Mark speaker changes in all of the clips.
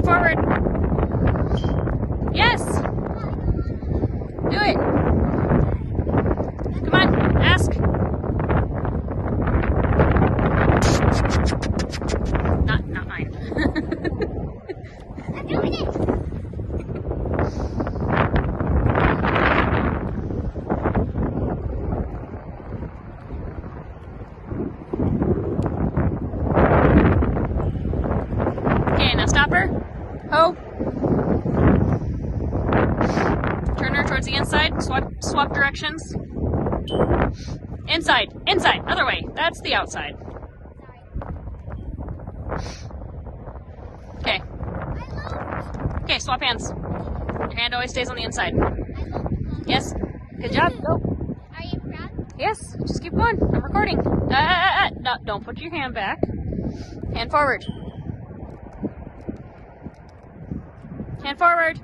Speaker 1: forward. Yes. Do it. Come on, ask. Not mine.
Speaker 2: I'm doing it.
Speaker 1: Okay, now stop her. Ho. Turn her towards the inside. Swap directions. Inside. Inside. Other way. That's the outside. Okay. Okay, swap hands. Your hand always stays on the inside. Yes. Good job. Go.
Speaker 2: Are you proud?
Speaker 1: Yes. Just keep going. I'm recording. No, don't put your hand back. Hand forward. Hand forward.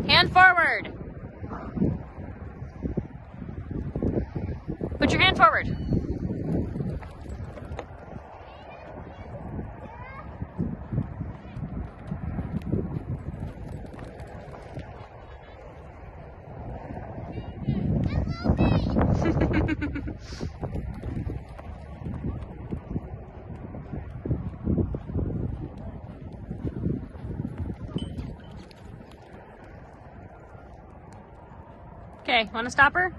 Speaker 1: Hand forward. Put your hand forward. Okay, want to stop her?